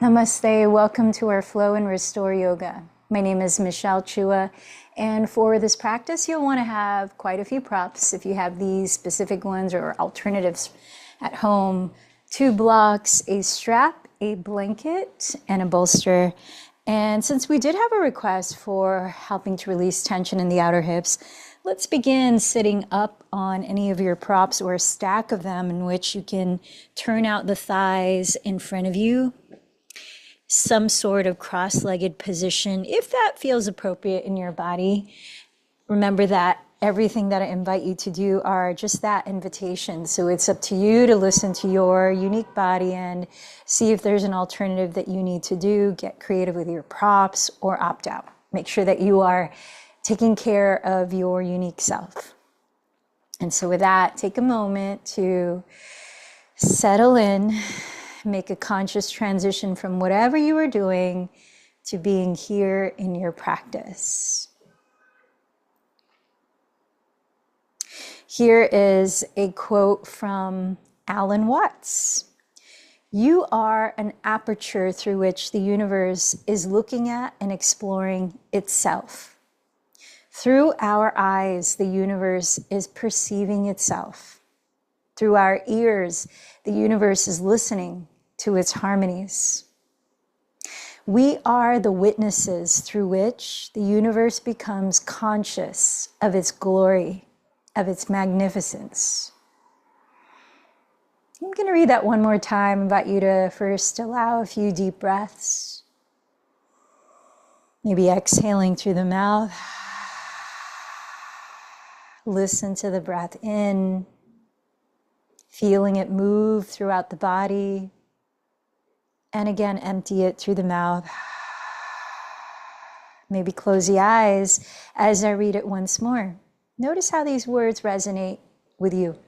Namaste, welcome to our Flow and Restore Yoga. My name is Michelle Chua, and for this practice you'll want to have quite a few props if you have these specific ones or alternatives at home. 2 blocks, a strap, a blanket, and a bolster. And since we did have a request for helping to release tension in the outer hips, let's begin sitting up on any of your props or a stack of them in which you can turn out the thighs in front of you. Some sort of cross-legged position, if that feels appropriate in your body. Remember that everything that I invite you to do are just that, invitation. So it's up to you to listen to your unique body and see if there's an alternative that you need to do. Get creative with your props or opt out. Make sure that you are taking care of your unique self. And so with that, take a moment to settle in. Make a conscious transition from whatever you are doing to being here in your practice. Here is a quote from Alan Watts. You are an aperture through which the universe is looking at and exploring itself. Through our eyes, the universe is perceiving itself. Through our ears, the universe is listening to its harmonies. We are the witnesses through which the universe becomes conscious of its glory, of its magnificence. I'm going to read that one more time. I invite you to first allow a few deep breaths. Maybe exhaling through the mouth. Listen to the breath in, feeling it move throughout the body. And again, empty it through the mouth. Maybe close the eyes as I read it once more. Notice how these words resonate with you.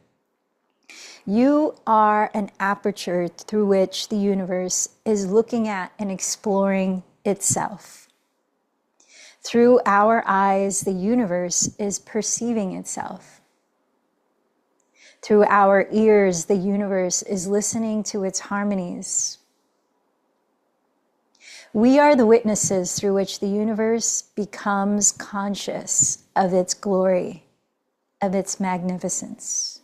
You are an aperture through which the universe is looking at and exploring itself. Through our eyes, the universe is perceiving itself. Through our ears, the universe is listening to its harmonies. We are the witnesses through which the universe becomes conscious of its glory, of its magnificence.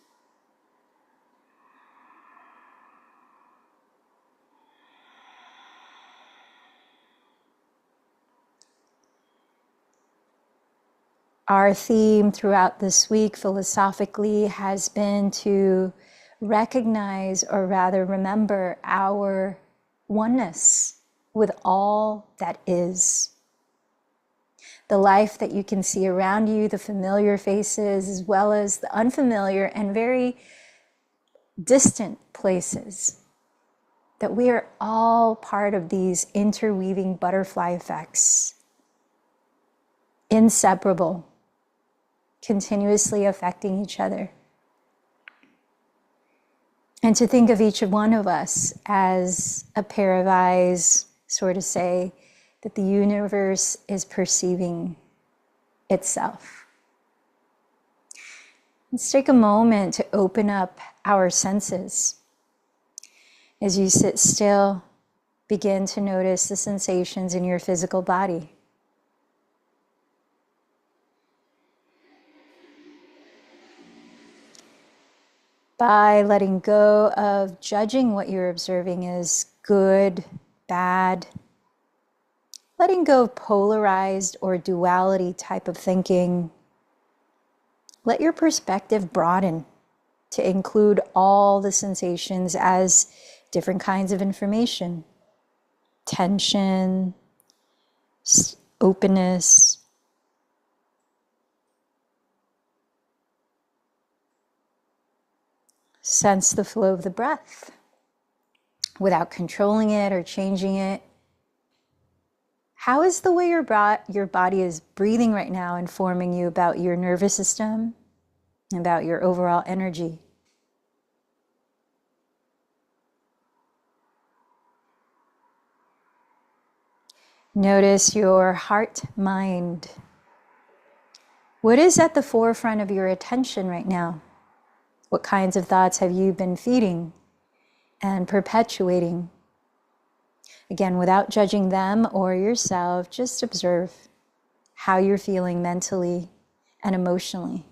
Our theme throughout this week philosophically has been to recognize, or rather remember, our oneness with all that is. The life that you can see around you, the familiar faces, as well as the unfamiliar and very distant places. That we are all part of these interweaving butterfly effects. Inseparable, continuously affecting each other. And to think of each one of us as a pair of eyes, sort of say that the universe is perceiving itself. Let's take a moment to open up our senses. As you sit still, begin to notice the sensations in your physical body. By letting go of judging what you're observing as good, bad, letting go of polarized or duality type of thinking, let your perspective broaden to include all the sensations as different kinds of information, tension, openness. Sense the flow of the breath without controlling it or changing it. How is the way your body is breathing right now informing you about your nervous system, about your overall energy? Notice your heart, mind. What is at the forefront of your attention right now? What kinds of thoughts have you been feeding and perpetuating? Again, without judging them or yourself, just observe how you're feeling mentally and emotionally.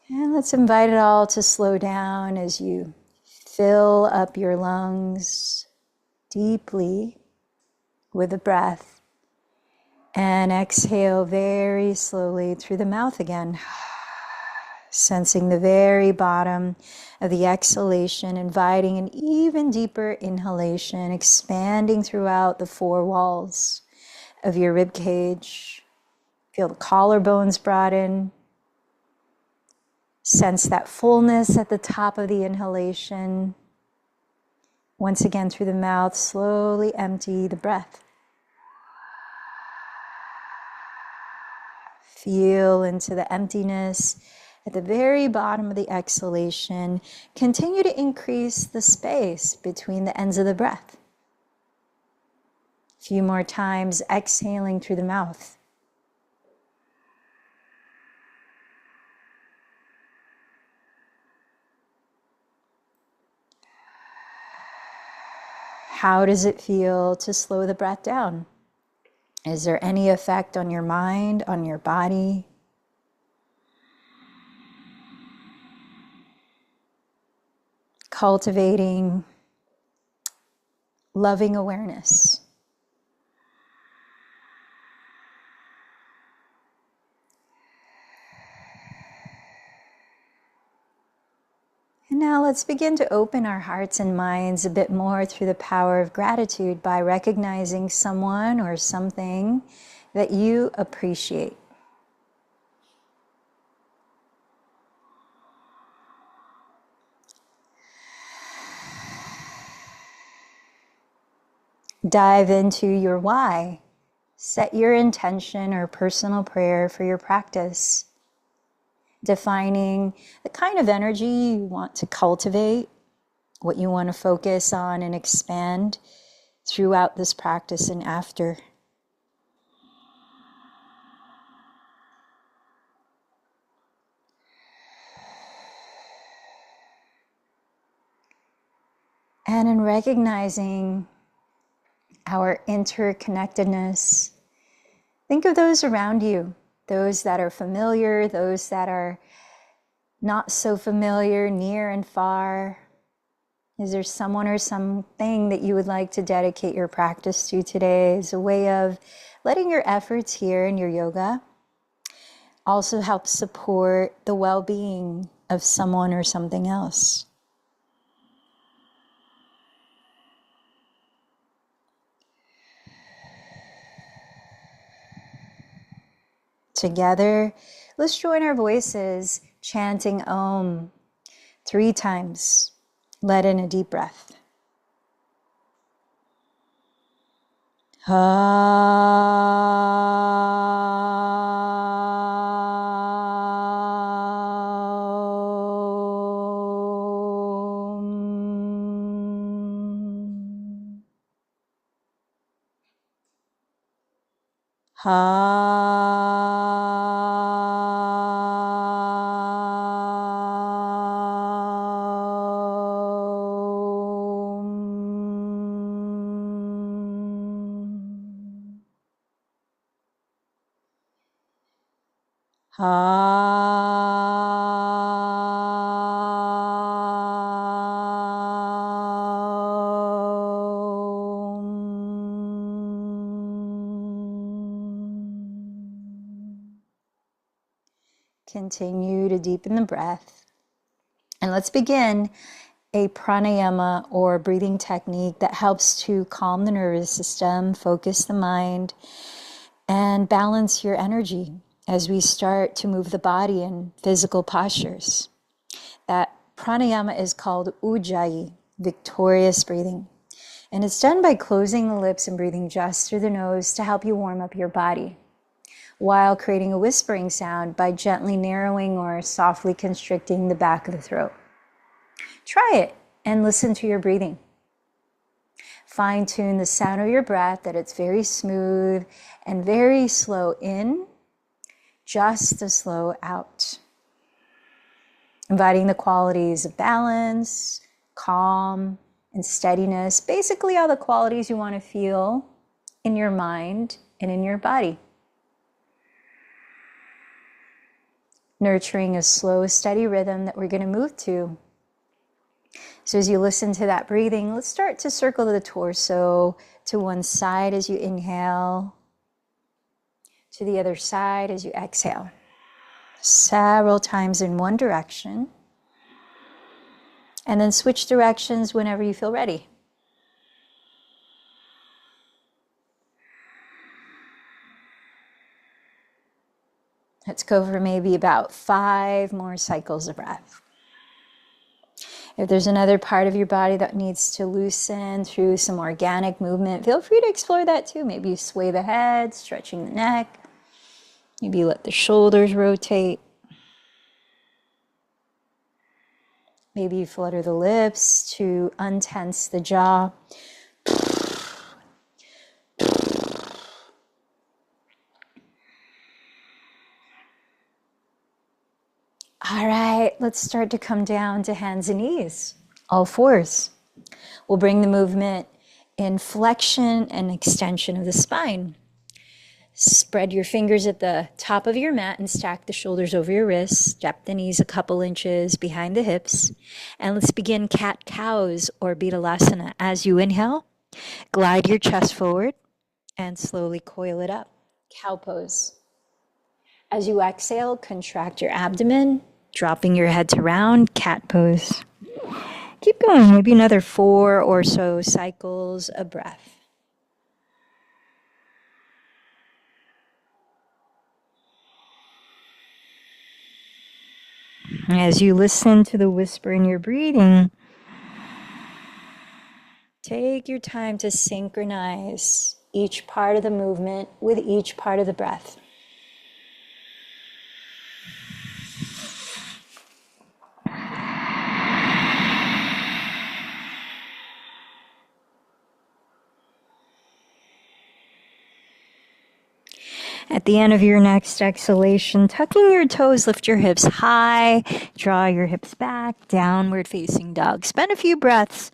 And let's invite it all to slow down as you fill up your lungs deeply with the breath. And exhale very slowly through the mouth again. Sensing the very bottom of the exhalation, inviting an even deeper inhalation, expanding throughout the four walls of your rib cage. Feel the collarbones broaden. Sense that fullness at the top of the inhalation. Once again, through the mouth, slowly empty the breath. Feel into the emptiness at the very bottom of the exhalation. Continue to increase the space between the ends of the breath. A few more times, exhaling through the mouth. How does it feel to slow the breath down? Is there any effect on your mind, on your body? Cultivating loving awareness. And now let's begin to open our hearts and minds a bit more through the power of gratitude by recognizing someone or something that you appreciate. Dive into your why. Set your intention or personal prayer for your practice. Defining the kind of energy you want to cultivate, what you want to focus on and expand throughout this practice and after. And in recognizing our interconnectedness, think of those around you, those that are familiar, those that are not so familiar, near and far. Is there someone or something that you would like to dedicate your practice to today as a way of letting your efforts here in your yoga also help support the well-being of someone or something else? Together, let's join our voices chanting Om 3 times. Let in a deep breath. Continue to deepen the breath. And let's begin a pranayama or breathing technique that helps to calm the nervous system, focus the mind, and balance your energy as we start to move the body in physical postures. That pranayama is called Ujjayi, victorious breathing. And it's done by closing the lips and breathing just through the nose to help you warm up your body, while creating a whispering sound by gently narrowing or softly constricting the back of the throat. Try it and listen to your breathing. Fine-tune the sound of your breath, that it's very smooth and very slow in, just the slow out. Inviting the qualities of balance, calm, and steadiness, basically all the qualities you want to feel in your mind and in your body. Nurturing a slow, steady rhythm that we're going to move to. So as you listen to that breathing, let's start to circle the torso to one side as you inhale, to the other side as you exhale. Several times in one direction. And then switch directions whenever you feel ready. Let's go for maybe about 5 more cycles of breath. If there's another part of your body that needs to loosen through some organic movement, feel free to explore that too. Maybe you sway the head, stretching the neck. Maybe you let the shoulders rotate. Maybe you flutter the lips to untense the jaw. All right, let's start to come down to hands and knees, all fours. We'll bring the movement in flexion and extension of the spine. Spread your fingers at the top of your mat and stack the shoulders over your wrists. Step the knees a couple inches behind the hips. And let's begin cat-cows or Betalasana. As you inhale, glide your chest forward and slowly coil it up. Cow pose. As you exhale, contract your abdomen, dropping your head to round, cat pose. Keep going, maybe another 4 or so cycles of breath. As you listen to the whisper in your breathing, take your time to synchronize each part of the movement with each part of the breath. At the end of your next exhalation, tucking your toes, lift your hips high, draw your hips back, downward facing dog. Spend a few breaths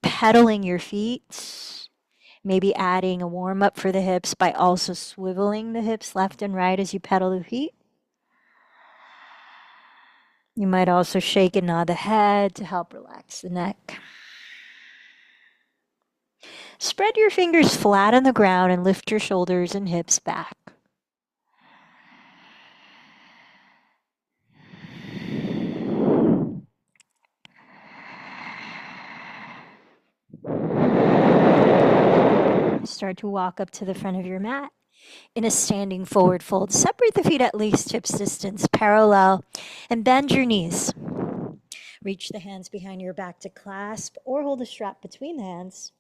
pedaling your feet, maybe adding a warm up for the hips by also swiveling the hips left and right as you pedal the feet. You might also shake and nod the head to help relax the neck. Spread your fingers flat on the ground and lift your shoulders and hips back. Start to walk up to the front of your mat in a standing forward fold. Separate the feet at least hips distance parallel and bend your knees. Reach the hands behind your back to clasp or hold a strap between the hands.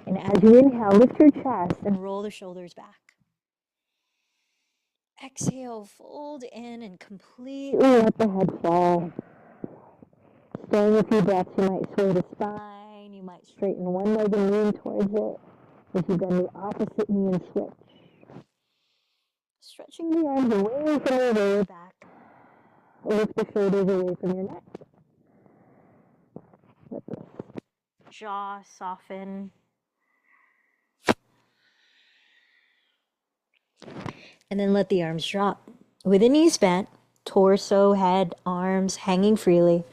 And as you inhale, lift your chest and roll the shoulders back. Exhale, fold in and completely let the head fall. Staying a few breaths, you might sway the spine. You might straighten one leg and lean towards it. If you bend the opposite knee and switch. Stretching the arms away from your lower back. Lift the shoulders away from your neck. Let the jaw soften. And then let the arms drop. With the knees bent, torso, head, arms hanging freely.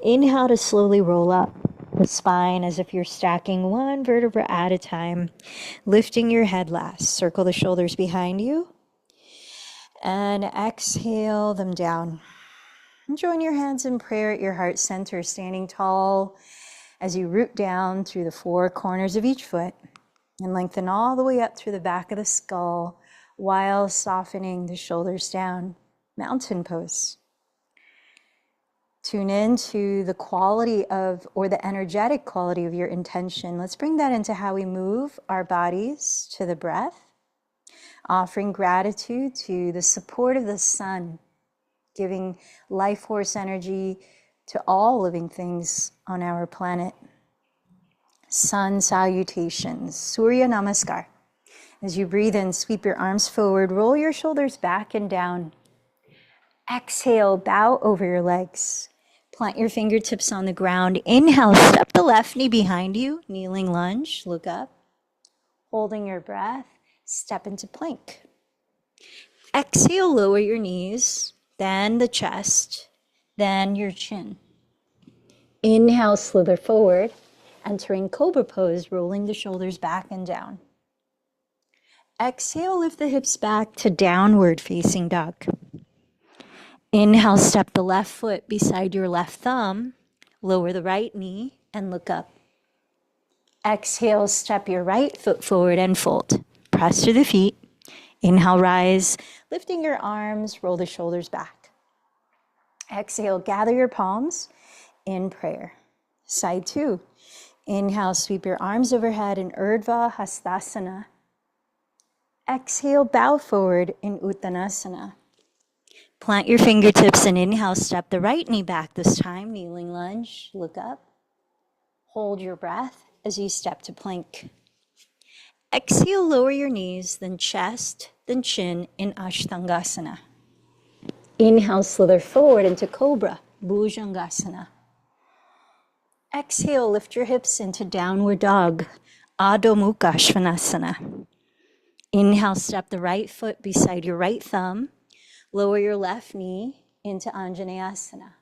Inhale to slowly roll up the spine as if you're stacking one vertebra at a time. Lifting your head last. Circle the shoulders behind you. And exhale them down. And join your hands in prayer at your heart center, standing tall as you root down through the 4 corners of each foot and lengthen all the way up through the back of the skull while softening the shoulders down. Mountain pose. Tune in to the quality of, or the energetic quality of your intention. Let's bring that into how we move our bodies to the breath, offering gratitude to the support of the sun, giving life force energy to all living things on our planet. Sun salutations, Surya Namaskar. As you breathe in, sweep your arms forward, roll your shoulders back and down. Exhale, bow over your legs. Plant your fingertips on the ground. Inhale, step the left knee behind you, kneeling lunge, look up. Holding your breath, step into plank. Exhale, lower your knees, then the chest, then your chin. Inhale, slither forward, entering cobra pose, rolling the shoulders back and down. Exhale, lift the hips back to downward facing dog. Inhale, step the left foot beside your left thumb, lower the right knee and look up. Exhale, step your right foot forward and fold. Press through the feet. Inhale, rise, lifting your arms, roll the shoulders back. Exhale, gather your palms in prayer. Side two. Inhale, sweep your arms overhead in Urdhva Hastasana. Exhale, bow forward in Uttanasana. Plant your fingertips and inhale, step the right knee back this time, kneeling lunge, look up. Hold your breath as you step to plank. Exhale, lower your knees, then chest, then chin in Ashtangasana. Inhale, slither forward into Cobra, Bhujangasana. Exhale, lift your hips into Downward Dog, Adho Mukha Svanasana. Inhale, step the right foot beside your right thumb. Lower your left knee into Anjaneyasana.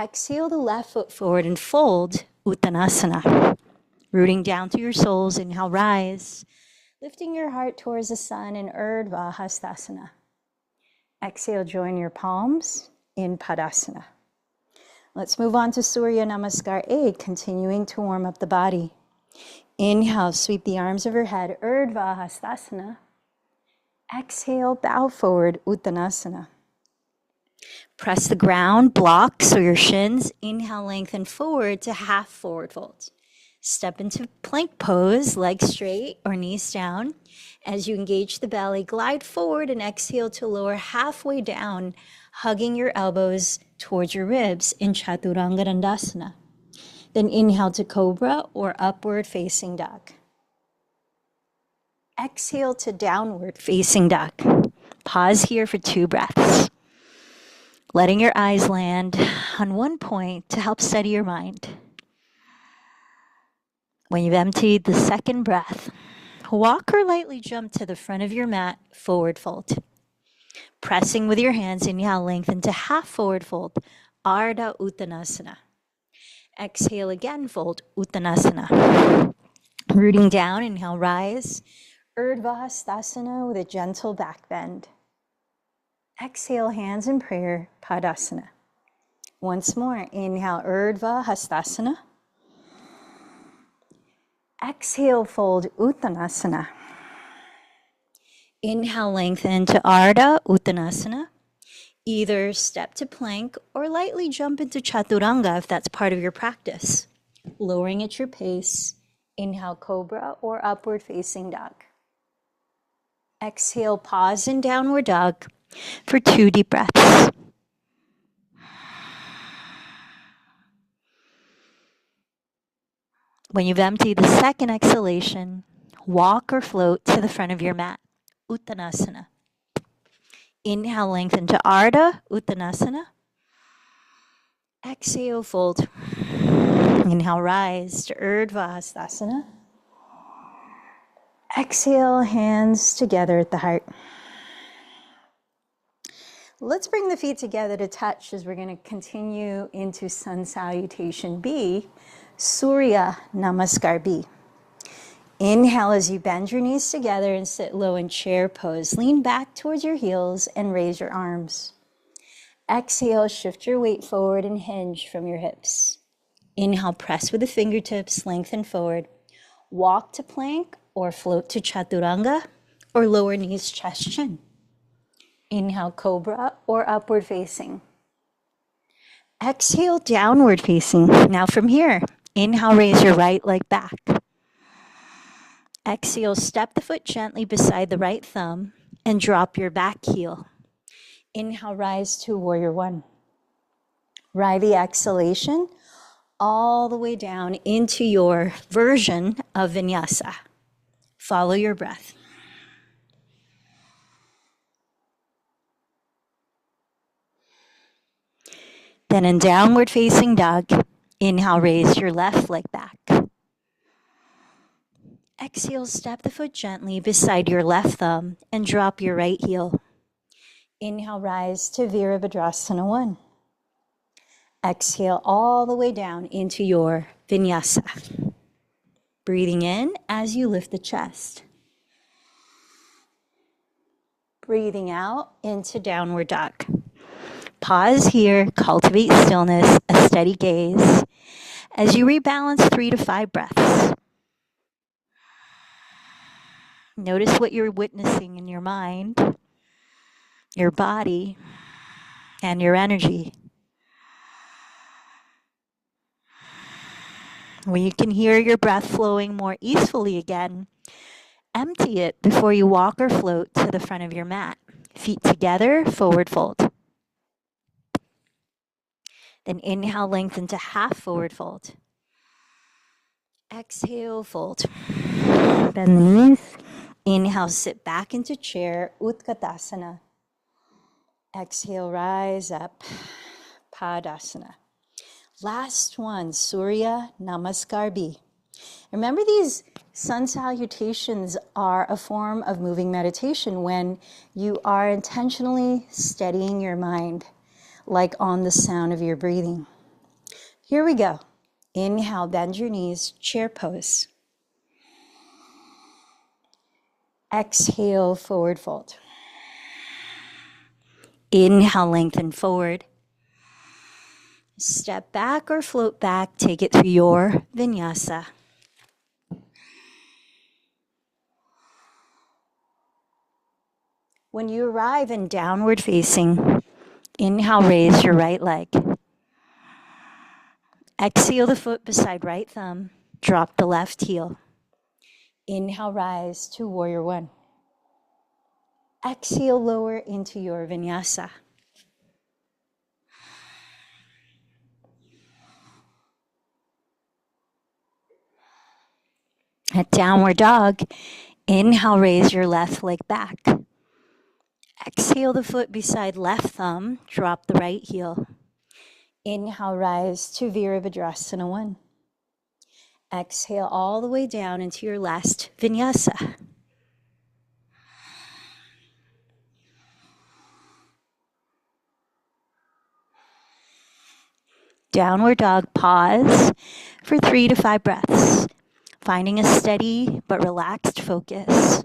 Exhale the left foot forward and fold, Uttanasana. Rooting down through your soles, inhale, rise. Lifting your heart towards the sun in Urdhva Hastasana. Exhale, join your palms in Padasana. Let's move on to Surya Namaskar 8, continuing to warm up the body. Inhale, sweep the arms overhead, Urdhva Hastasana. Exhale, bow forward, Uttanasana. Press the ground, block, so your shins. Inhale, lengthen forward to half forward fold. Step into plank pose, legs straight or knees down. As you engage the belly, glide forward and exhale to lower halfway down, hugging your elbows towards your ribs in Chaturanga Dandasana. Then inhale to Cobra or Upward Facing Dog. Exhale to Downward Facing Dog. Pause here for 2 breaths. Letting your eyes land on one point to help steady your mind. When you've emptied the second breath, walk or lightly jump to the front of your mat, forward fold. Pressing with your hands, inhale, lengthen to half forward fold, Ardha Uttanasana. Exhale again, fold, Uttanasana. Rooting down, inhale, rise, Urdhva Hastasana with a gentle back bend. Exhale, hands in prayer, Padasana. Once more, inhale, Urdhva Hastasana. Exhale, fold, Uttanasana. Inhale, lengthen to Ardha Uttanasana. Either step to plank or lightly jump into Chaturanga if that's part of your practice. Lowering at your pace, inhale, Cobra or Upward Facing Dog. Exhale, pause in Downward Dog for 2 deep breaths. When you've emptied the second exhalation, walk or float to the front of your mat, Uttanasana. Inhale, lengthen to Ardha Uttanasana. Exhale, fold. Inhale, rise to Urdhva Hastasana. Exhale, hands together at the heart. Let's bring the feet together to touch as we're going to continue into Sun Salutation B, Surya Namaskar B. Inhale as you bend your knees together and sit low in chair pose. Lean back towards your heels and raise your arms. Exhale, shift your weight forward and hinge from your hips. Inhale, press with the fingertips, lengthen forward. Walk to plank or float to Chaturanga or lower knees, chest, chin. Inhale, Cobra or Upward Facing. Exhale, Downward Facing. Now from here, inhale, raise your right leg back. Exhale, step the foot gently beside the right thumb and drop your back heel. Inhale, rise to Warrior One. Ride the exhalation all the way down into your version of Vinyasa. Follow your breath. Then in downward facing dog, inhale, raise your left leg back. Exhale, step the foot gently beside your left thumb and drop your right heel. Inhale, rise to Virabhadrasana 1. Exhale all the way down into your vinyasa. Breathing in as you lift the chest. Breathing out into downward dog. Pause here, cultivate stillness, a steady gaze, as you rebalance 3 to 5 breaths. Notice what you're witnessing in your mind, your body, and your energy. When you can hear your breath flowing more easily again, empty it before you walk or float to the front of your mat. Feet together, forward fold. Then inhale, lengthen to half forward fold. Exhale, fold. Bend the knees. Inhale, sit back into chair, Utkatasana. Exhale, rise up, Padasana. Last one, Surya Namaskar B. Remember, these sun salutations are a form of moving meditation when you are intentionally steadying your mind, like on the sound of your breathing. Here we go. Inhale, bend your knees, chair pose. Exhale, forward fold. Inhale, lengthen forward. Step back or float back, take it through your vinyasa. When you arrive in downward facing, inhale, raise your right leg. Exhale the foot beside right thumb, drop the left heel. Inhale, rise to warrior 1. Exhale, lower into your vinyasa. At downward dog, inhale, raise your left leg back. Exhale the foot beside left thumb, drop the right heel. Inhale, rise to Virabhadrasana 1. Exhale all the way down into your last vinyasa. Downward dog, pause for 3 to 5 breaths, finding a steady but relaxed focus.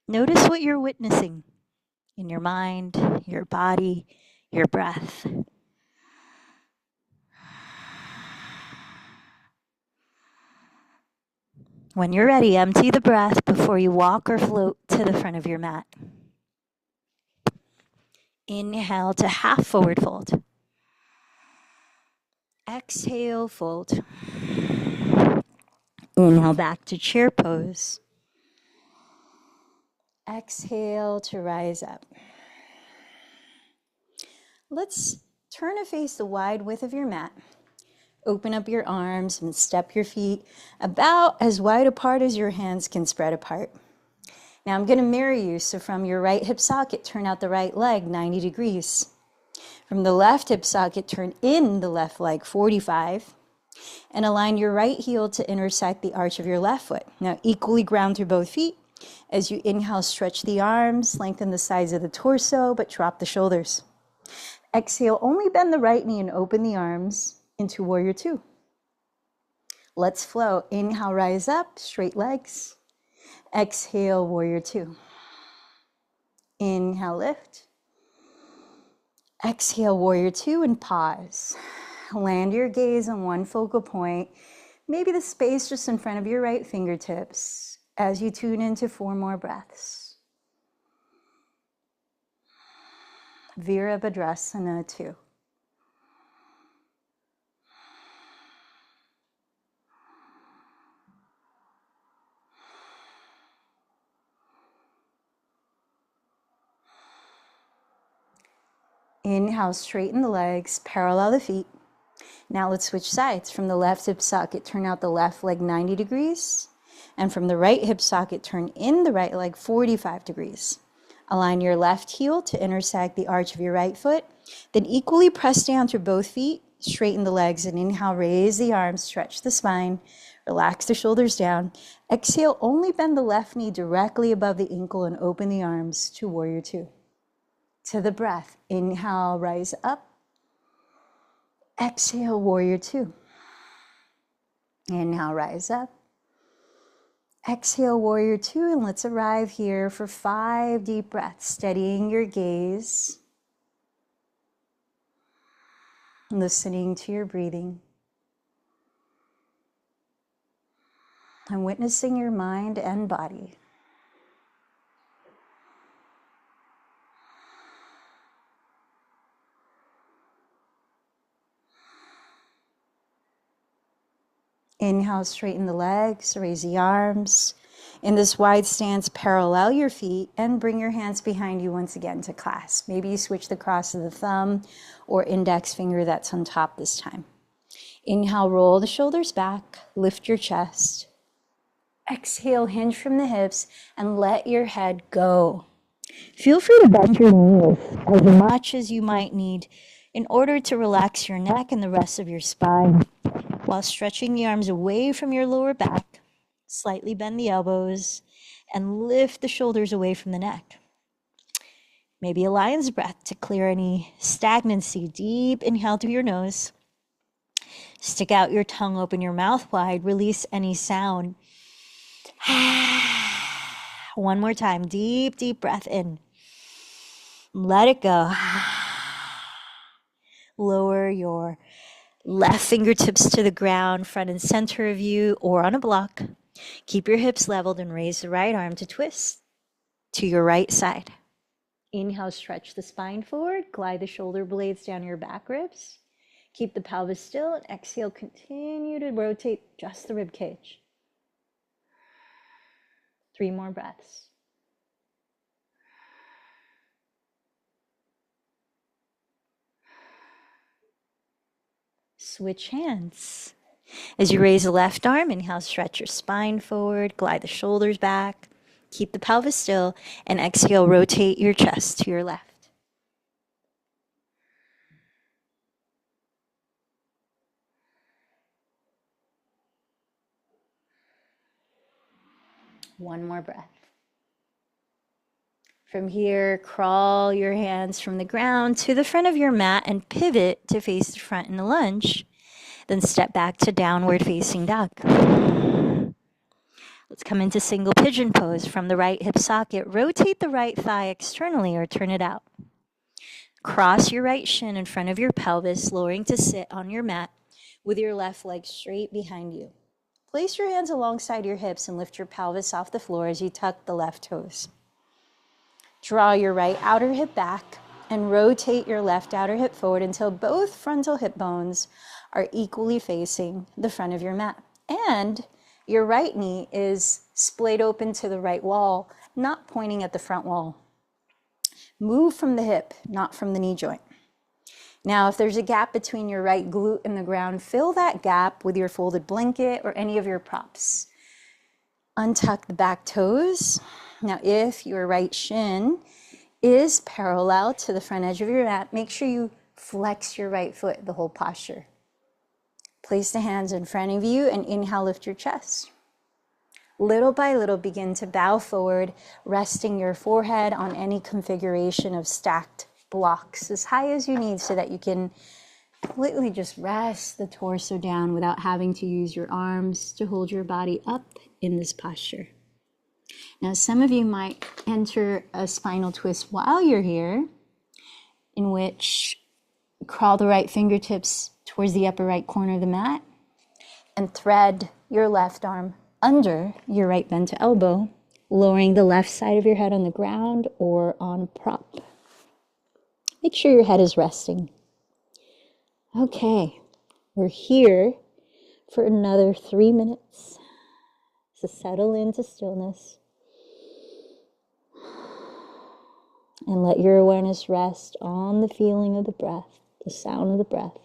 Notice what you're witnessing in your mind, your body, your breath. When you're ready, empty the breath before you walk or float to the front of your mat. Inhale to half forward fold. Exhale, fold. Inhale back to chair pose. Exhale to rise up. Let's turn to face the wide width of your mat. Open up your arms and step your feet about as wide apart as your hands can spread apart. Now I'm going to mirror you, so from your right hip socket, turn out the right leg 90 degrees. From the left hip socket, turn in the left leg 45, and align your right heel to intersect the arch of your left foot. Now equally ground through both feet. As you inhale, stretch the arms, lengthen the sides of the torso, but drop the shoulders. Exhale, only bend the right knee and open the arms into warrior 2. Let's flow. Inhale, rise up, straight legs. Exhale, warrior 2. Inhale, lift. Exhale, warrior 2, and pause. Land your gaze on one focal point, maybe the space just in front of your right fingertips, as you tune into 4 more breaths. Virabhadrasana 2. Inhale, straighten the legs, parallel the feet. Now let's switch sides. From the left hip socket, turn out the left leg 90 degrees. And from the right hip socket, turn in the right leg 45 degrees. Align your left heel to intersect the arch of your right foot. Then equally press down through both feet. Straighten the legs and inhale, raise the arms, stretch the spine, relax the shoulders down. Exhale, only bend the left knee directly above the ankle and open the arms to warrior two. To the breath, inhale, rise up. Exhale, warrior two. Inhale, rise up. Exhale, warrior two, and let's arrive here for 5 deep breaths, steadying your gaze, listening to your breathing, and witnessing your mind and body. Inhale, straighten the legs, raise the arms. In this wide stance, parallel your feet and bring your hands behind you once again to clasp. Maybe you switch the cross of the thumb or index finger that's on top this time. Inhale, roll the shoulders back, lift your chest. Exhale, hinge from the hips and let your head go. Feel free to bend your knees as much as you might need in order to relax your neck and the rest of your spine, while stretching the arms away from your lower back. Slightly bend the elbows and lift the shoulders away from the neck. Maybe a lion's breath to clear any stagnancy. Deep inhale through your nose. Stick out your tongue, open your mouth wide, release any sound. One more time, deep, deep breath in. Let it go. Lower your left fingertips to the ground, front and center of you, or on a block. Keep your hips leveled and raise the right arm to twist to your right side. Inhale, stretch the spine forward, glide the shoulder blades down your back ribs. Keep the pelvis still, and exhale, continue to rotate just the rib cage. 3 more breaths. Switch hands. As you raise the left arm, inhale, stretch your spine forward, glide the shoulders back, keep the pelvis still, and exhale, rotate your chest to your left. One more breath. From here, crawl your hands from the ground to the front of your mat and pivot to face the front in a lunge. Then step back to downward facing dog. Let's come into single pigeon pose. From the right hip socket, rotate the right thigh externally or turn it out. Cross your right shin in front of your pelvis, lowering to sit on your mat with your left leg straight behind you. Place your hands alongside your hips and lift your pelvis off the floor as you tuck the left toes. Draw your right outer hip back and rotate your left outer hip forward until both frontal hip bones are equally facing the front of your mat. And your right knee is splayed open to the right wall, not pointing at the front wall. Move from the hip, not from the knee joint. Now, if there's a gap between your right glute and the ground, fill that gap with your folded blanket or any of your props. Untuck the back toes. Now, if your right shin is parallel to the front edge of your mat, make sure you flex your right foot the whole posture. Place the hands in front of you and inhale, lift your chest. Little by little, begin to bow forward, resting your forehead on any configuration of stacked blocks as high as you need so that you can completely just rest the torso down without having to use your arms to hold your body up in this posture. Now, some of you might enter a spinal twist while you're here, in which crawl the right fingertips towards the upper right corner of the mat and thread your left arm under your right bend to elbow, lowering the left side of your head on the ground or on a prop. Make sure your head is resting. Okay, we're here for another 3 minutes. So settle into stillness and let your awareness rest on the feeling of the breath, the sound of the breath.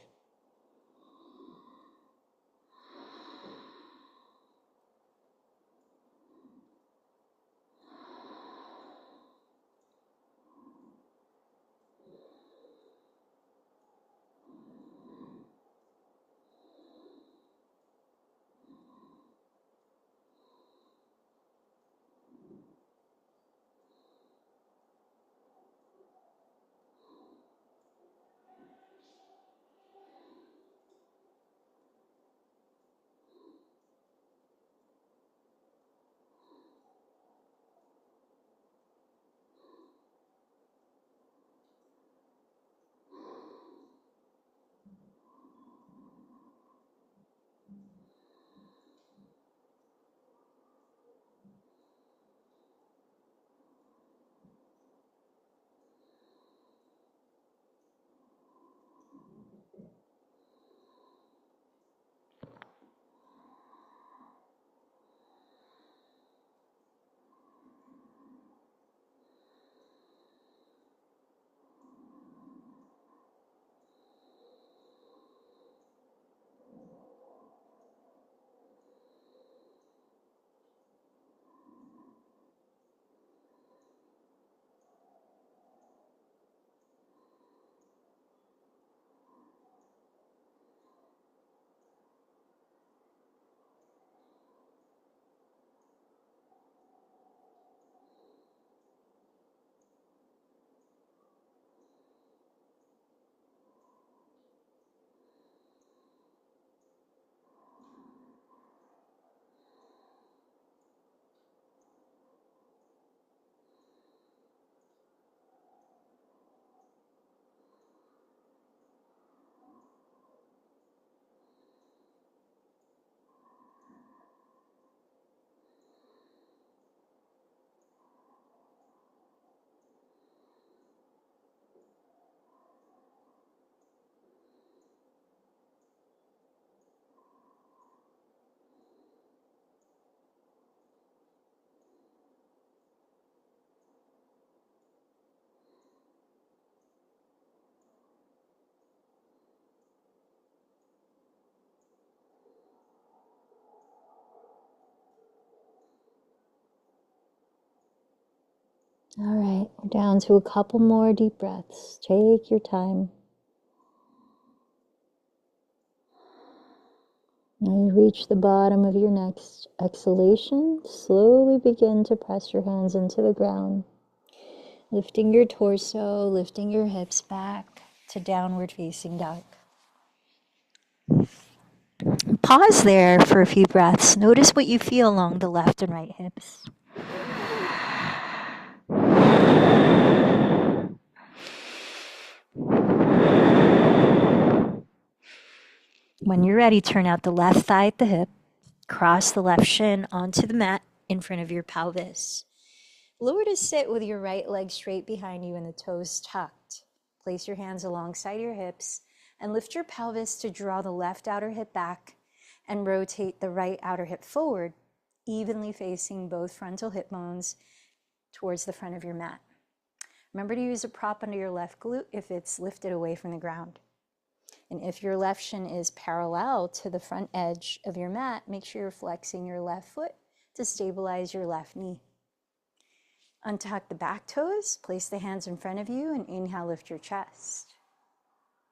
All right, we're down to a couple more deep breaths. Take your time. Now you reach the bottom of your next exhalation. Slowly begin to press your hands into the ground. Lifting your torso, lifting your hips back to downward facing dog. Pause there for a few breaths. Notice what you feel along the left and right hips. When you're ready, turn out the left thigh at the hip. Cross the left shin onto the mat in front of your pelvis. Lower to sit with your right leg straight behind you and the toes tucked. Place your hands alongside your hips and lift your pelvis to draw the left outer hip back and rotate the right outer hip forward, evenly facing both frontal hip bones towards the front of your mat. Remember to use a prop under your left glute if it's lifted away from the ground. And if your left shin is parallel to the front edge of your mat, make sure you're flexing your left foot to stabilize your left knee. Untuck the back toes, place the hands in front of you, and inhale, lift your chest.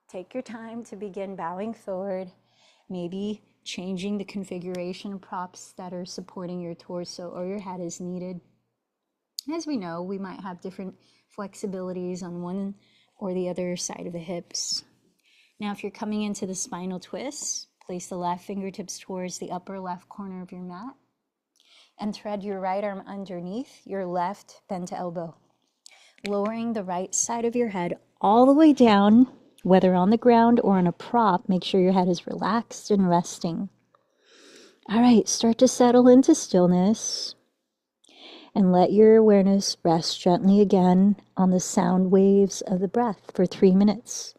Take your time to begin bowing forward, maybe changing the configuration of props that are supporting your torso or your head as needed. As we know, we might have different flexibilities on one or the other side of the hips. Now, if you're coming into the spinal twist, place the left fingertips towards the upper left corner of your mat and thread your right arm underneath your left bent elbow, lowering the right side of your head all the way down, whether on the ground or on a prop. Make sure your head is relaxed and resting. All right, start to settle into stillness and let your awareness rest gently again on the sound waves of the breath for 3 minutes.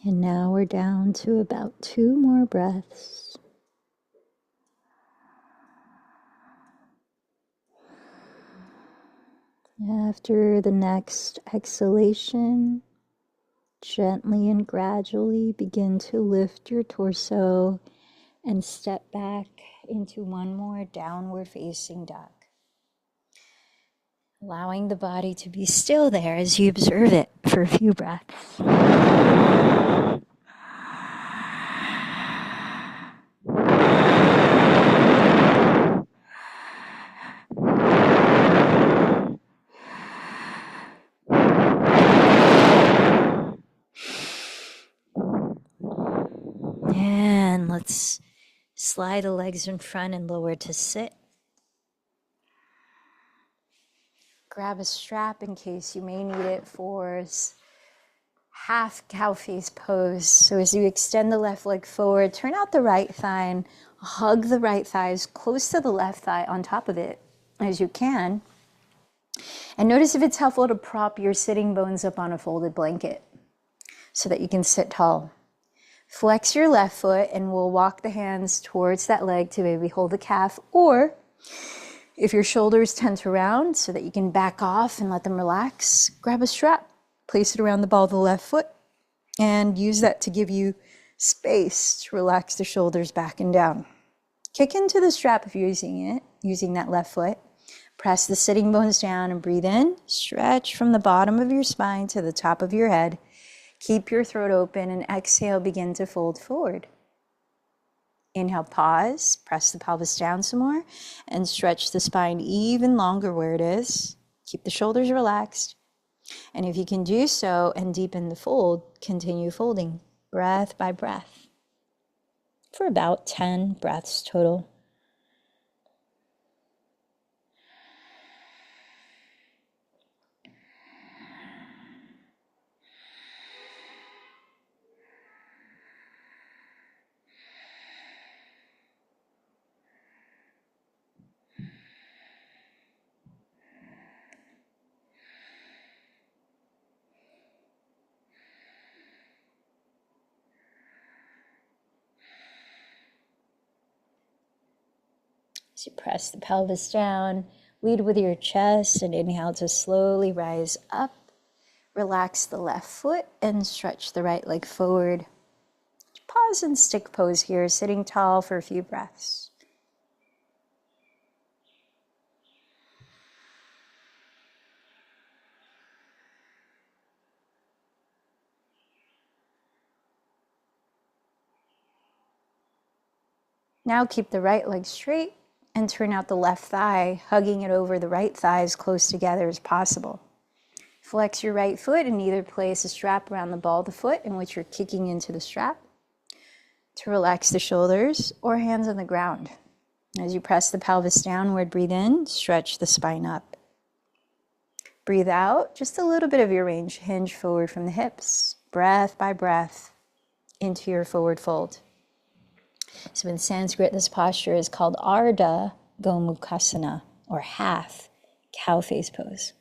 And now we're down to about 2 more breaths. After the next exhalation, gently and gradually begin to lift your torso and step back into one more downward facing dog. Allowing the body to be still there as you observe it for a few breaths. And let's slide the legs in front and lower to sit. Grab a strap in case you may need it for half cow face pose. So as you extend the left leg forward, turn out the right thigh and hug the right thigh as close to the left thigh on top of it as you can. And notice if it's helpful to prop your sitting bones up on a folded blanket so that you can sit tall. Flex your left foot and we'll walk the hands towards that leg to maybe hold the calf, or if your shoulders tend to round so that you can back off and let them relax, grab a strap, place it around the ball of the left foot, and use that to give you space to relax the shoulders back and down. Kick into the strap if you're using that left foot. Press the sitting bones down and breathe in. Stretch from the bottom of your spine to the top of your head. Keep your throat open and exhale, begin to fold forward. Inhale, pause, press the pelvis down some more and stretch the spine even longer where it is. Keep the shoulders relaxed. And if you can do so and deepen the fold, continue folding breath by breath for about 10 breaths total. As you press the pelvis down, lead with your chest and inhale to slowly rise up. Relax the left foot and stretch the right leg forward. Pause and stick pose here, sitting tall for a few breaths. Now keep the right leg straight and turn out the left thigh, hugging it over the right thigh as close together as possible. Flex your right foot and either place a strap around the ball of the foot in which you're kicking into the strap to relax the shoulders, or hands on the ground. As you press the pelvis downward, breathe in, stretch the spine up. Breathe out, just a little bit of your range, hinge forward from the hips, breath by breath into your forward fold. So in Sanskrit, this posture is called Ardha Gomukhasana, or half cow face pose.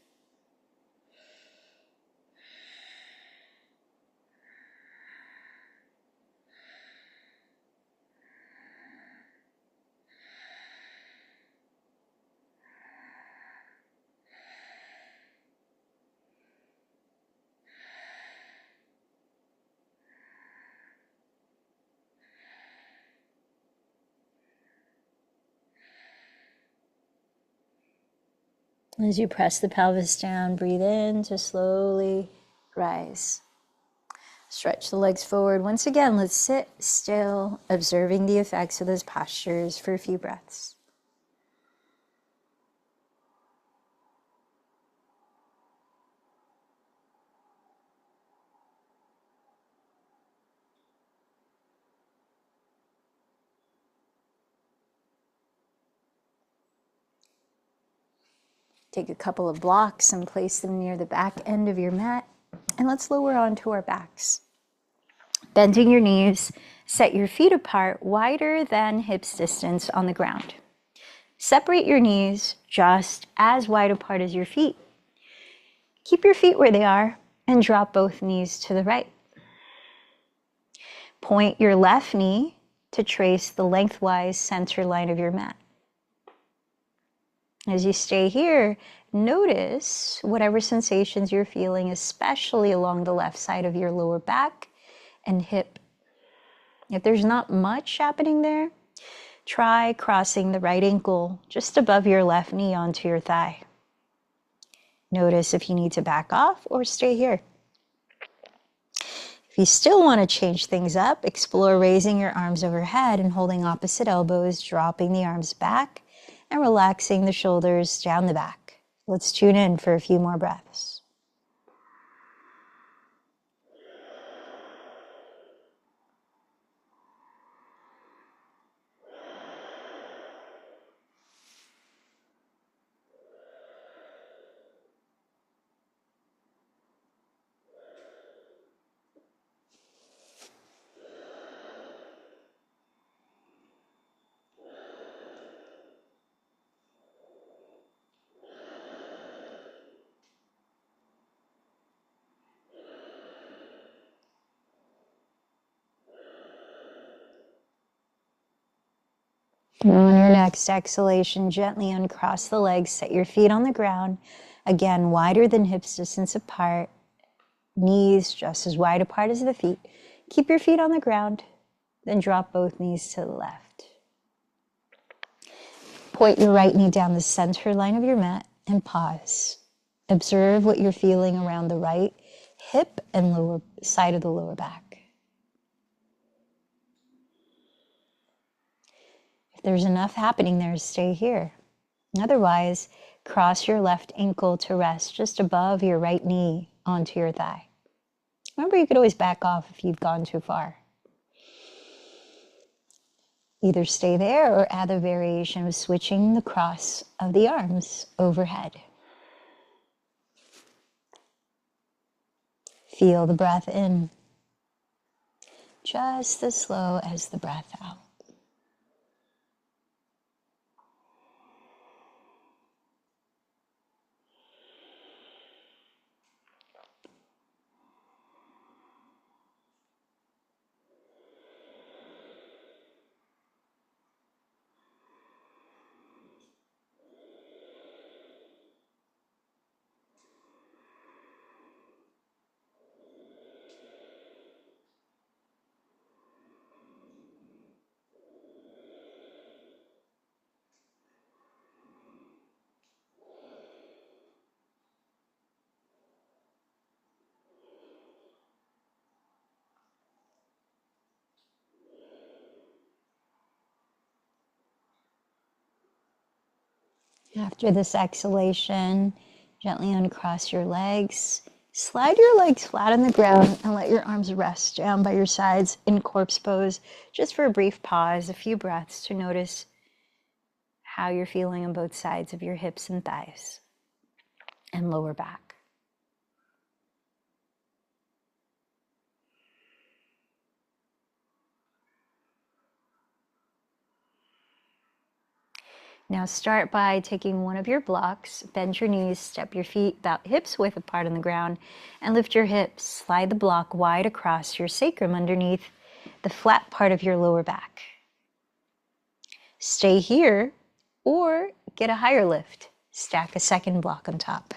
As you press the pelvis down, breathe in to slowly rise. Stretch the legs forward. Once again, let's sit still, observing the effects of those postures for a few breaths. Take a couple of blocks and place them near the back end of your mat. And let's lower onto our backs. Bending your knees, set your feet apart wider than hips distance on the ground. Separate your knees just as wide apart as your feet. Keep your feet where they are and drop both knees to the right. Point your left knee to trace the lengthwise center line of your mat. As you stay here, notice whatever sensations you're feeling, especially along the left side of your lower back and hip. If there's not much happening there, try crossing the right ankle just above your left knee onto your thigh. Notice if you need to back off or stay here. If you still want to change things up, explore raising your arms overhead and holding opposite elbows, dropping the arms back and relaxing the shoulders down the back. Let's tune in for a few more breaths. Now on your next exhalation, gently uncross the legs, set your feet on the ground. Again, wider than hips distance apart, knees just as wide apart as the feet. Keep your feet on the ground, then drop both knees to the left. Point your right knee down the center line of your mat and pause. Observe what you're feeling around the right hip and lower side of the lower back. If there's enough happening there, stay here. Otherwise, cross your left ankle to rest just above your right knee onto your thigh. Remember, you could always back off if you've gone too far. Either stay there or add a variation of switching the cross of the arms overhead. Feel the breath in, just as slow as the breath out. After this exhalation, gently uncross your legs. Slide your legs flat on the ground and let your arms rest down by your sides in corpse pose, just for a brief pause, a few breaths to notice how you're feeling on both sides of your hips and thighs and lower back. Now start by taking one of your blocks, bend your knees, step your feet about hips width apart on the ground, and lift your hips. Slide the block wide across your sacrum underneath the flat part of your lower back. Stay here or get a higher lift. Stack a second block on top.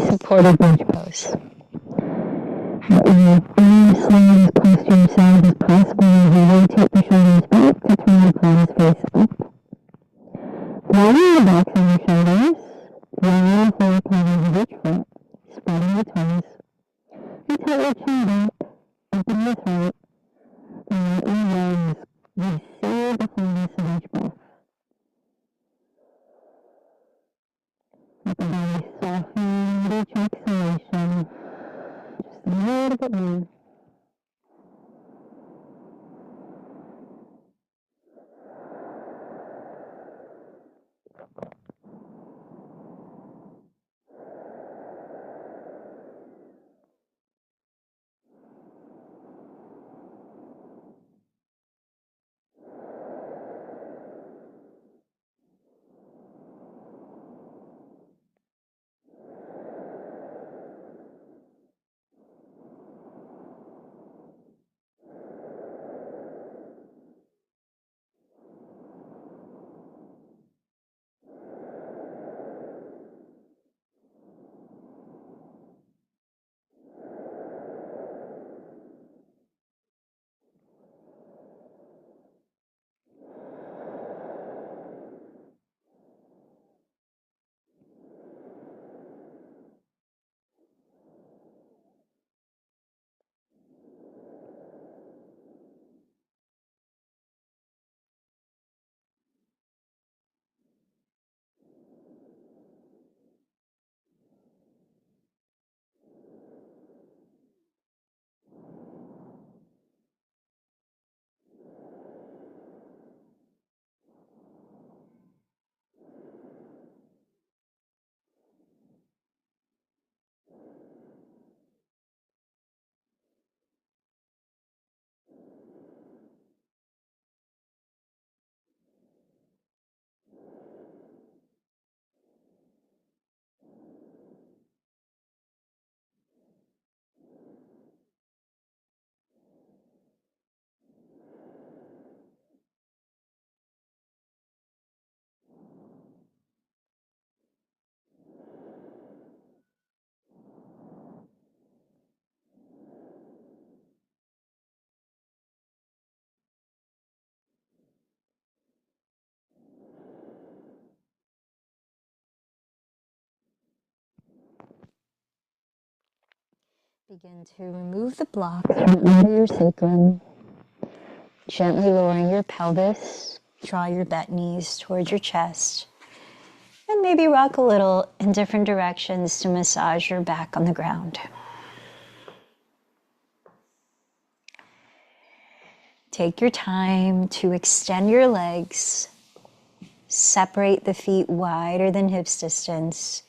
Supported bridge pose. Slowly as close to your side as possible as you rotate the shoulders back to turn the palms face up. Lowering the backs of your shoulders, lowering the forehead of the rich foot, spreading the toes, until your chin back, open your throat, and let your lungs receive the fullness of each breath. Let the body soften with each exhalation, just a little bit more. Begin to remove the blocks from under your sacrum, gently lowering your pelvis. Draw your bent knees towards your chest, and maybe rock a little in different directions to massage your back on the ground. Take your time to extend your legs, separate the feet wider than hips distance.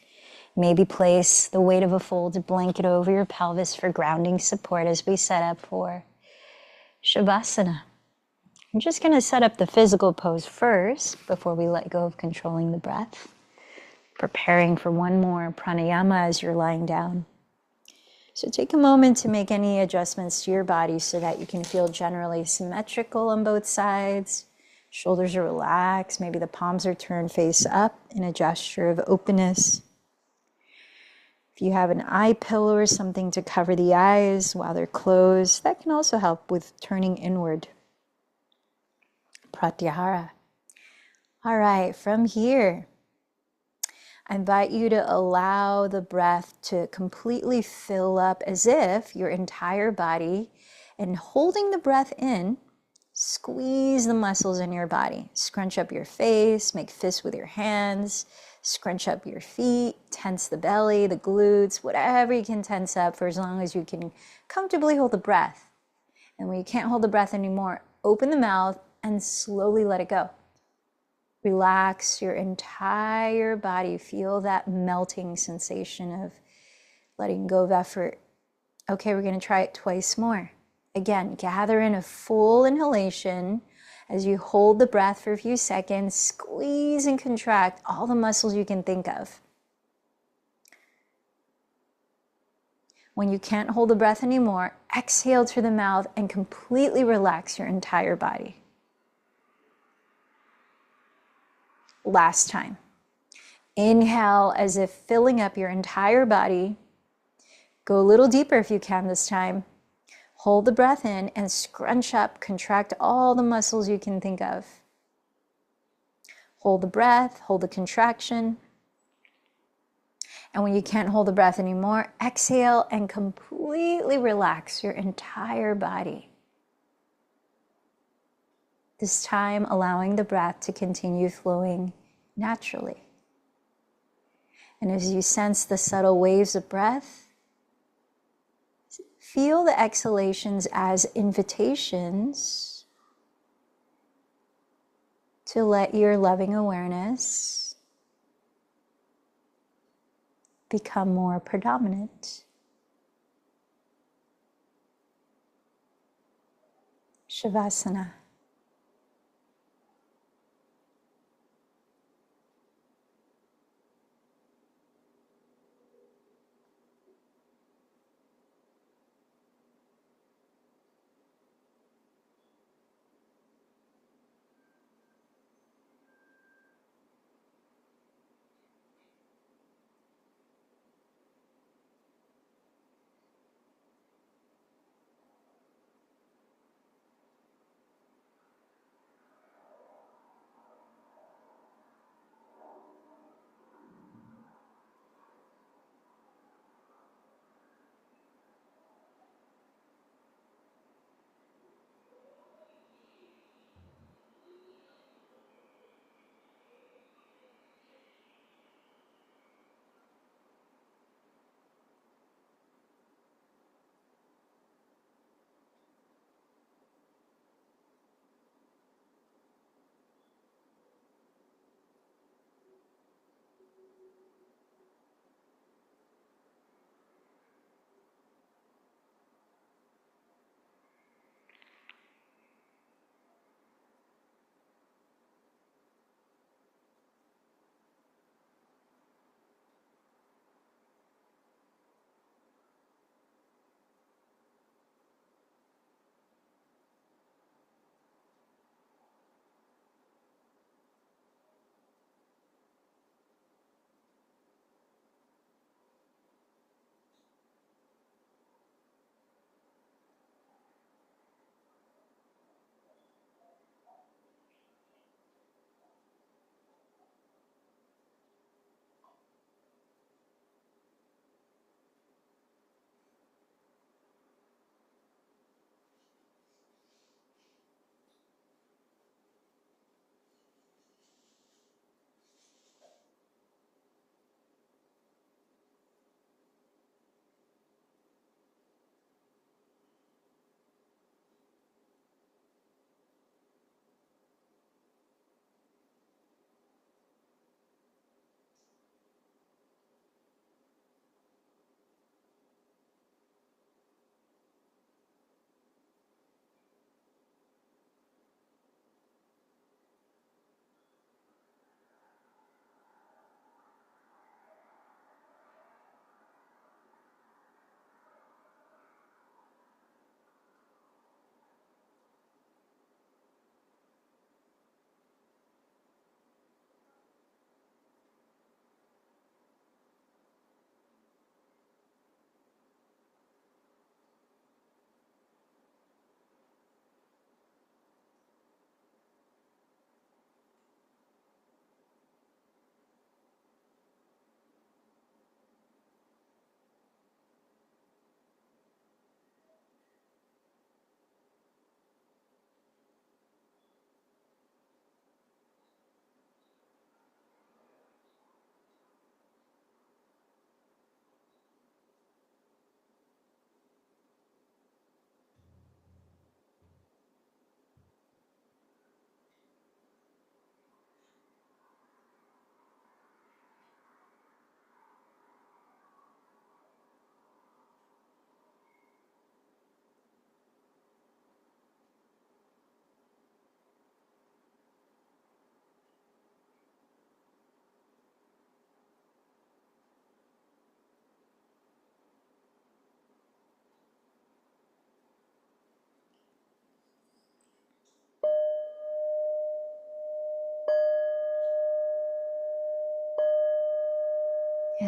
Maybe place the weight of a folded blanket over your pelvis for grounding support as we set up for Shavasana. I'm just going to set up the physical pose first before we let go of controlling the breath. Preparing for one more pranayama as you're lying down. So take a moment to make any adjustments to your body so that you can feel generally symmetrical on both sides. Shoulders are relaxed. Maybe the palms are turned face up in a gesture of openness. If you have an eye pillow or something to cover the eyes while they're closed, that can also help with turning inward. Pratyahara. All right, from here, I invite you to allow the breath to completely fill up as if your entire body, and holding the breath in, squeeze the muscles in your body. Scrunch up your face, make fists with your hands, scrunch up your feet, tense the belly, the glutes, whatever you can tense up for as long as you can comfortably hold the breath. And when you can't hold the breath anymore, open the mouth and slowly let it go. Relax your entire body. Feel that melting sensation of letting go of effort. Okay, we're going to try it twice more. Again, gather in a full inhalation as you hold the breath for a few seconds. Squeeze and contract all the muscles you can think of. When you can't hold the breath anymore, exhale through the mouth and completely relax your entire body. Last time. Inhale as if filling up your entire body. Go a little deeper if you can this time. Hold the breath in and scrunch up, contract all the muscles you can think of. Hold the breath, hold the contraction. And when you can't hold the breath anymore, exhale and completely relax your entire body. This time, allowing the breath to continue flowing naturally. And as you sense the subtle waves of breath, feel the exhalations as invitations to let your loving awareness become more predominant. Shavasana.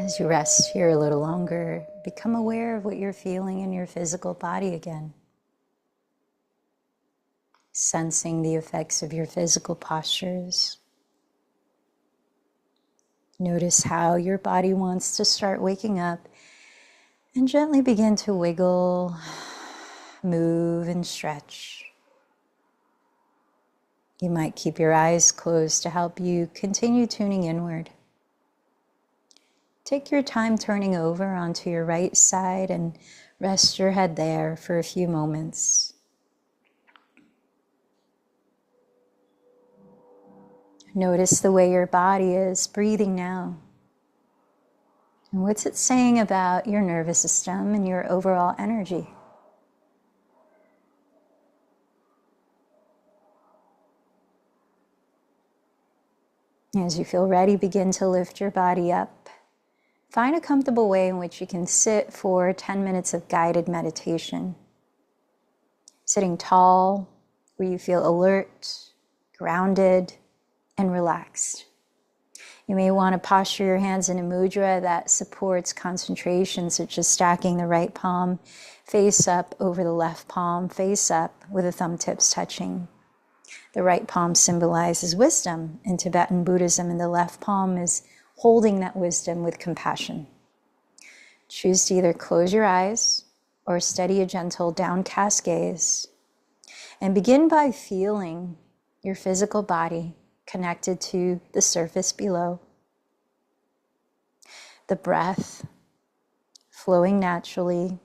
As you rest here a little longer, become aware of what you're feeling in your physical body again. Sensing the effects of your physical postures. Notice how your body wants to start waking up and gently begin to wiggle, move, and stretch. You might keep your eyes closed to help you continue tuning inward. Take your time turning over onto your right side and rest your head there for a few moments. Notice the way your body is breathing now. And what's it saying about your nervous system and your overall energy? As you feel ready, begin to lift your body up. Find a comfortable way in which you can sit for 10 minutes of guided meditation. Sitting tall, where you feel alert, grounded, and relaxed. You may want to posture your hands in a mudra that supports concentration, such as stacking the right palm face up over the left palm, face up with the thumb tips touching. The right palm symbolizes wisdom in Tibetan Buddhism, and the left palm is holding that wisdom with compassion. Choose to either close your eyes or steady a gentle downcast gaze, and begin by feeling your physical body connected to the surface below. The breath flowing naturally.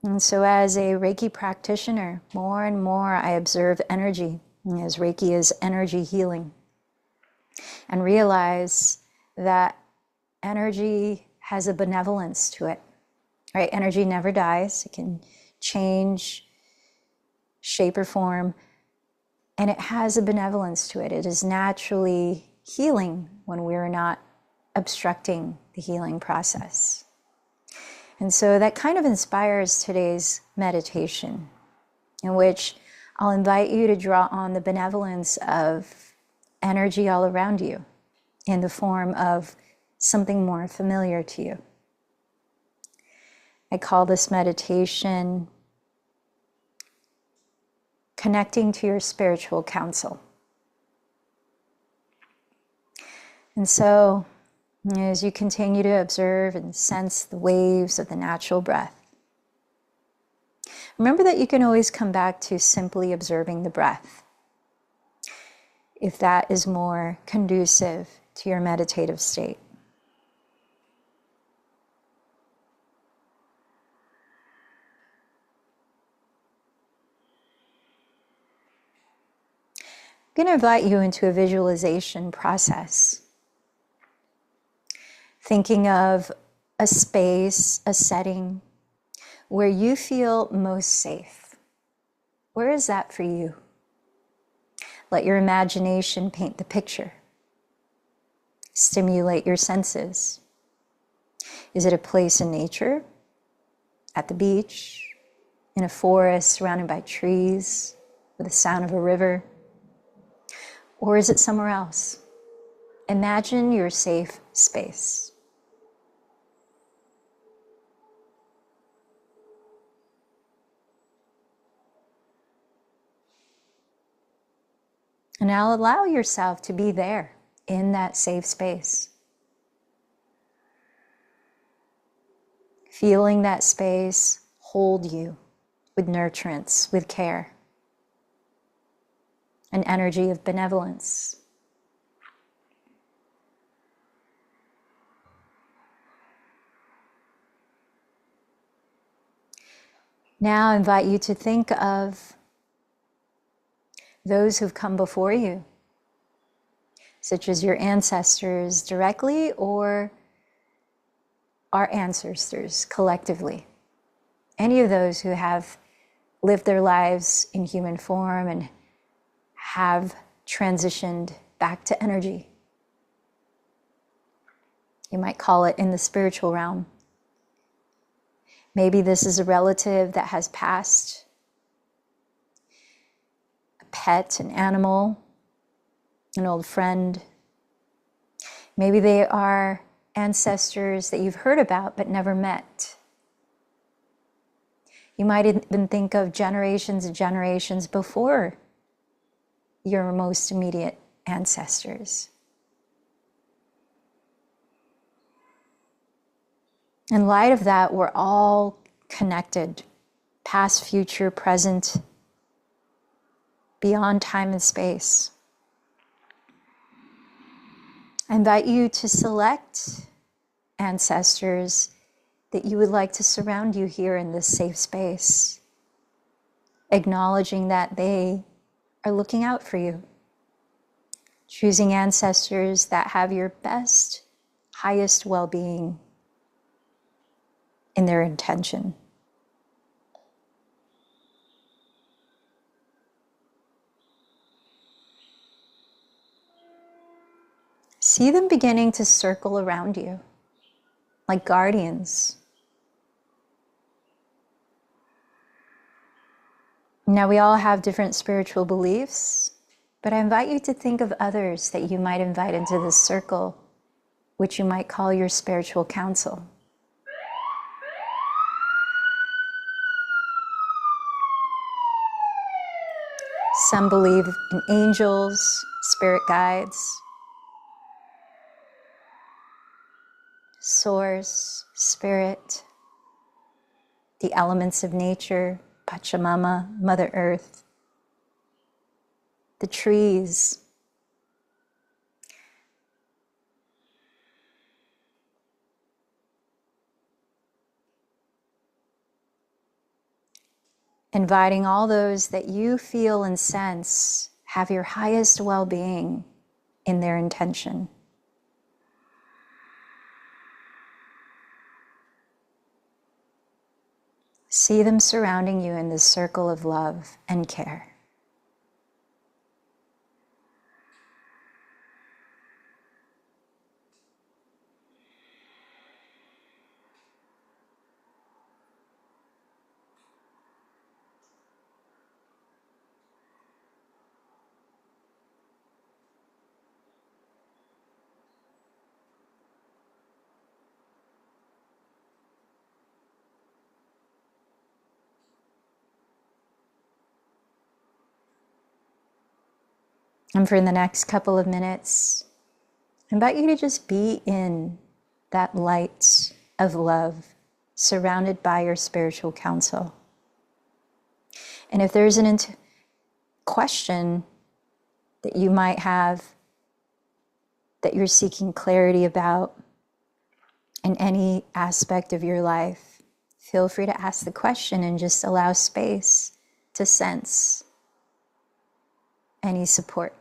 And so as a Reiki practitioner, more and more I observe energy, as Reiki is energy healing, and realize that energy has a benevolence to it, right? Energy never dies. It can change shape or form, and it has a benevolence to it. It is naturally healing when we're not obstructing the healing process. And so that kind of inspires today's meditation, in which I'll invite you to draw on the benevolence of energy all around you in the form of something more familiar to you. I call this meditation connecting to your spiritual counsel. And so, as you continue to observe and sense the waves of the natural breath, remember that you can always come back to simply observing the breath, if that is more conducive to your meditative state. I'm going to invite you into a visualization process. Thinking of a space, a setting where you feel most safe. Where is that for you? Let your imagination paint the picture. Stimulate your senses. Is it a place in nature? At the beach? In a forest surrounded by trees? With the sound of a river? Or is it somewhere else? Imagine your safe space. And now allow yourself to be there in that safe space. Feeling that space hold you with nurturance, with care, an energy of benevolence. Now I invite you to think of those who've come before you, such as your ancestors directly or our ancestors collectively. Any of those who have lived their lives in human form and have transitioned back to energy. You might call it in the spiritual realm. Maybe this is a relative that has passed, a pet, an animal, an old friend, Maybe they are ancestors that you've heard about but never met. You might even think of generations and generations before your most immediate ancestors. In light of that, we're all connected, past, future, present, beyond time and space. I invite you to select ancestors that you would like to surround you here in this safe space, acknowledging that they are looking out for you. Choosing ancestors that have your best, highest well-being in their intention. See them beginning to circle around you like guardians. Now, we all have different spiritual beliefs, but I invite you to think of others that you might invite into this circle, which you might call your spiritual council. Some believe in angels, spirit guides, source, spirit, the elements of nature, Pachamama, Mother Earth, the trees. Inviting all those that you feel and sense have your highest well-being in their intention. See them surrounding you in this circle of love and care. And for the next couple of minutes, I invite you to just be in that light of love, surrounded by your spiritual council. And if there's an question that you might have that you're seeking clarity about in any aspect of your life, feel free to ask the question and just allow space to sense any support.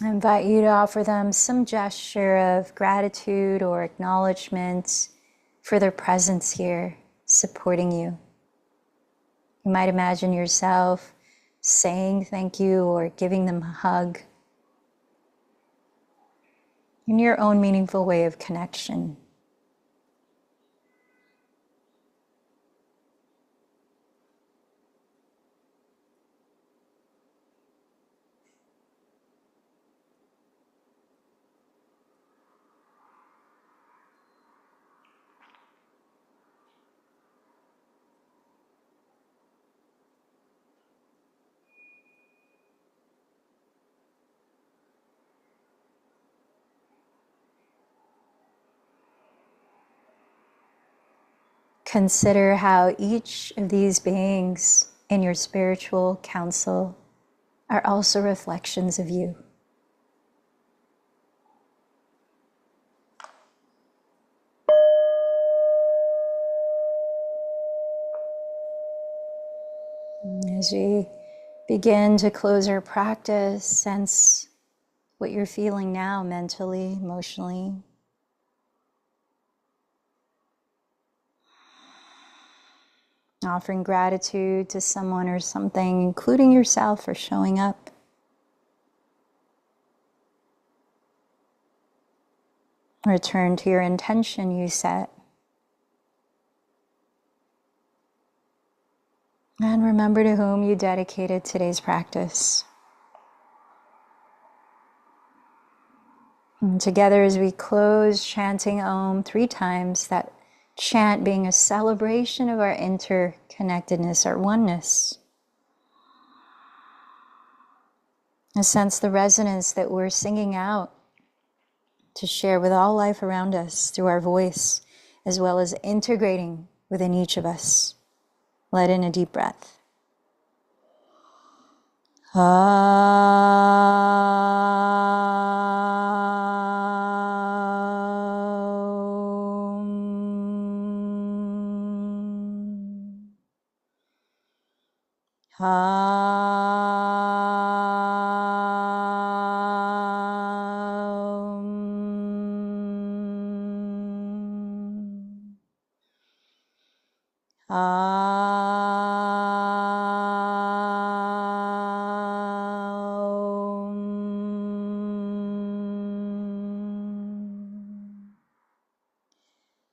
I invite you to offer them some gesture of gratitude or acknowledgement for their presence here, supporting you. You might imagine yourself saying thank you or giving them a hug in your own meaningful way of connection. Consider how each of these beings in your spiritual council are also reflections of you. As we begin to close our practice, sense what you're feeling now mentally, emotionally. Offering gratitude to someone or something, including yourself, for showing up. Return to your intention you set. And remember to whom you dedicated today's practice. And together as we close, chanting Om 3 times, that chant being a celebration of our interconnectedness, our oneness. And sense the resonance that we're singing out to share with all life around us through our voice, as well as integrating within each of us. Let in a deep breath.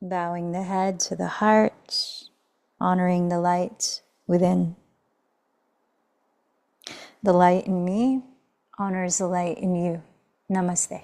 Bowing the head to the heart, honoring the light within. The light in me honors the light in you. Namaste.